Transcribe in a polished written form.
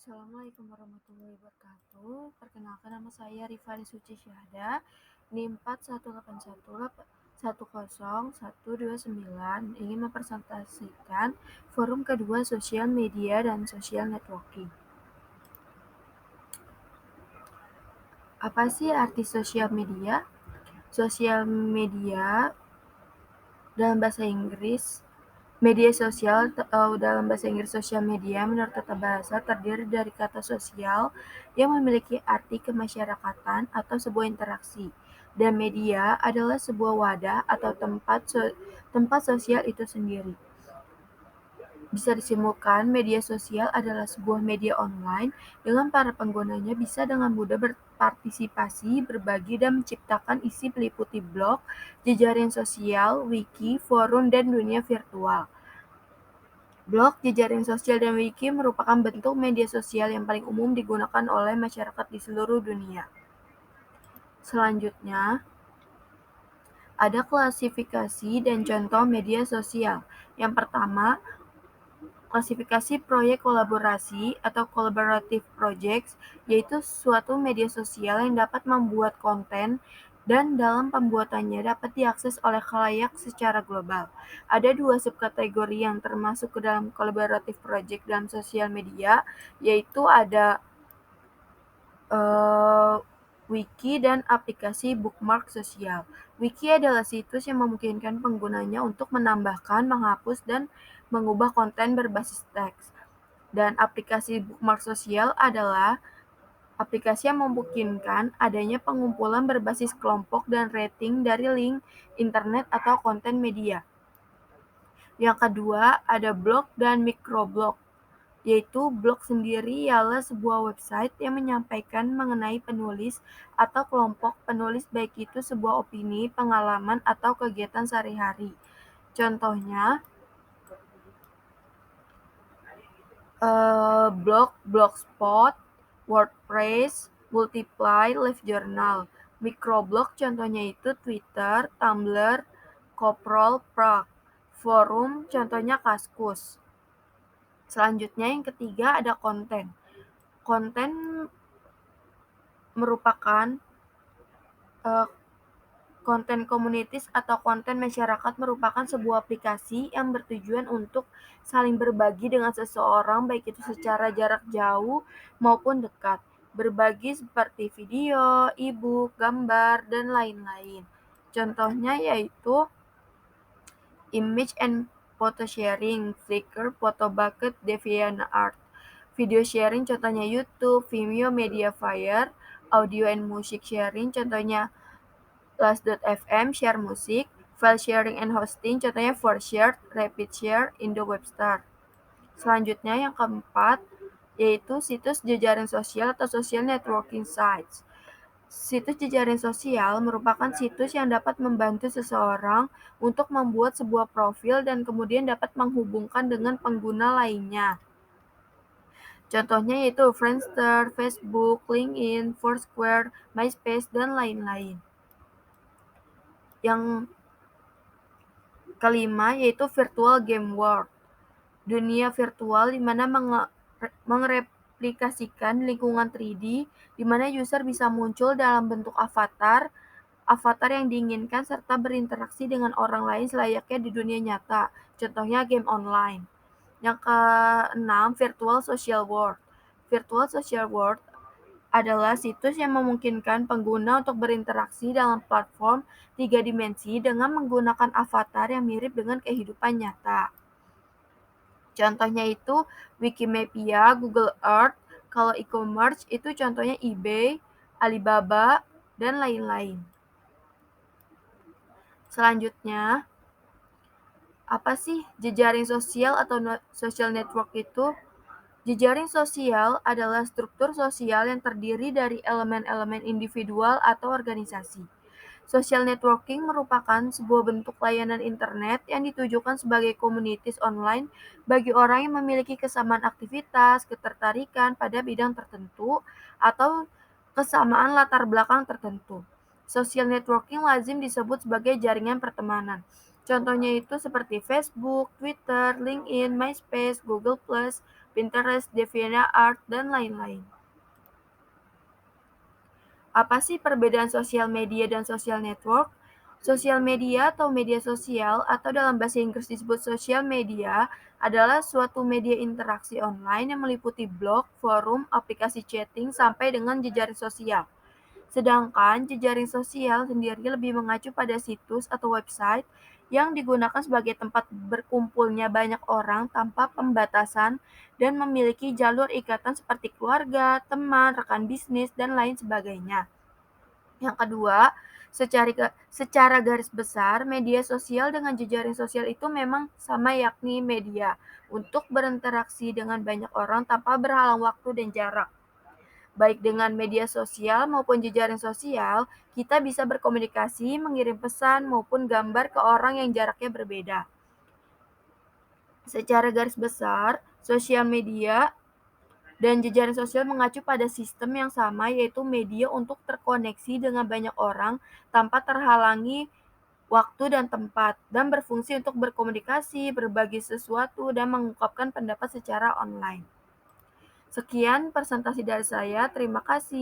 Assalamualaikum warahmatullahi wabarakatuh. Perkenalkan, nama saya Rifani Suci Syahda, NIM 4181010129, ingin mempresentasikan forum kedua sosial media dan social networking. Apa sih arti sosial media? Sosial media dalam bahasa Inggris Media sosial dalam bahasa Inggris sosial media menurut tata bahasa terdiri dari kata sosial yang memiliki arti kemasyarakatan atau sebuah interaksi, dan media adalah sebuah wadah atau tempat sosial itu sendiri. Bisa disimpulkan, media sosial adalah sebuah media online dengan para penggunanya bisa dengan mudah berpartisipasi, berbagi, dan menciptakan isi meliputi blog, jejaring sosial, wiki, forum, dan dunia virtual. Blog, jejaring sosial, dan wiki merupakan bentuk media sosial yang paling umum digunakan oleh masyarakat di seluruh dunia. Selanjutnya, ada klasifikasi dan contoh media sosial. Yang pertama, klasifikasi proyek kolaborasi atau collaborative projects, yaitu suatu media sosial yang dapat membuat konten dan dalam pembuatannya dapat diakses oleh khalayak secara global. Ada dua subkategori yang termasuk ke dalam collaborative project dalam sosial media, yaitu ada wiki dan aplikasi bookmark sosial. Wiki adalah situs yang memungkinkan penggunanya untuk menambahkan, menghapus, dan mengubah konten berbasis teks. Dan aplikasi bookmark sosial adalah aplikasi yang memungkinkan adanya pengumpulan berbasis kelompok dan rating dari link internet atau konten media. Yang kedua, ada blog dan microblog, yaitu blog sendiri ialah sebuah website yang menyampaikan mengenai penulis atau kelompok penulis, baik itu sebuah opini, pengalaman, atau kegiatan sehari-hari. Contohnya, blog, blogspot, WordPress, Multiply, LiveJournal. Microblog contohnya itu Twitter, Tumblr, Koprol, Prague. Forum contohnya Kaskus. Selanjutnya yang ketiga ada konten. Konten merupakan konten komunitas atau konten masyarakat merupakan sebuah aplikasi yang bertujuan untuk saling berbagi dengan seseorang, baik itu secara jarak jauh maupun dekat. Berbagi seperti video, e-book, gambar, dan lain-lain. Contohnya yaitu image and photo sharing, Flickr, Photobucket, DeviantArt. Video sharing contohnya YouTube, Vimeo, Mediafire. Audio and music sharing contohnya Last.fm, Share Musik. File sharing and hosting contohnya ForShare, RapidShare, IndoWebStar. Selanjutnya yang keempat yaitu situs jejaring sosial atau social networking sites. Situs jejaring sosial merupakan situs yang dapat membantu seseorang untuk membuat sebuah profil dan kemudian dapat menghubungkan dengan pengguna lainnya. Contohnya yaitu Friendster, Facebook, LinkedIn, Foursquare, MySpace, dan lain-lain. Yang kelima yaitu virtual game world. Dunia virtual di mana mereplikasikan lingkungan 3D di mana user bisa muncul dalam bentuk avatar yang diinginkan serta berinteraksi dengan orang lain selayaknya di dunia nyata. Contohnya game online. Yang keenam, virtual social world. Virtual social world adalah situs yang memungkinkan pengguna untuk berinteraksi dalam platform 3 dimensi dengan menggunakan avatar yang mirip dengan kehidupan nyata. Contohnya itu Wikimedia, Google Earth. Kalau e-commerce itu contohnya eBay, Alibaba, dan lain-lain. Selanjutnya, apa sih jejaring sosial atau social network itu? Jejaring sosial adalah struktur sosial yang terdiri dari elemen-elemen individual atau organisasi. Social networking merupakan sebuah bentuk layanan internet yang ditujukan sebagai komunitas online bagi orang yang memiliki kesamaan aktivitas, ketertarikan pada bidang tertentu, atau kesamaan latar belakang tertentu. Social networking lazim disebut sebagai jaringan pertemanan. Contohnya itu seperti Facebook, Twitter, LinkedIn, MySpace, Google+, Pinterest, DeviantArt, dan lain-lain. Apa sih perbedaan sosial media dan social network? Sosial media atau media sosial atau dalam bahasa Inggris disebut social media adalah suatu media interaksi online yang meliputi blog, forum, aplikasi chatting, sampai dengan jejaring sosial. Sedangkan jejaring sosial sendiri lebih mengacu pada situs atau website yang digunakan sebagai tempat berkumpulnya banyak orang tanpa pembatasan dan memiliki jalur ikatan seperti keluarga, teman, rekan bisnis, dan lain sebagainya. Yang kedua, secara garis besar, media sosial dengan jejaring sosial itu memang sama, yakni media untuk berinteraksi dengan banyak orang tanpa berhalang waktu dan jarak. Baik dengan media sosial maupun jejaring sosial, kita bisa berkomunikasi, mengirim pesan, maupun gambar ke orang yang jaraknya berbeda. Secara garis besar, sosial media dan jejaring sosial mengacu pada sistem yang sama, yaitu media untuk terkoneksi dengan banyak orang tanpa terhalangi waktu dan tempat, dan berfungsi untuk berkomunikasi, berbagi sesuatu, dan mengungkapkan pendapat secara online. Sekian presentasi dari saya, terima kasih.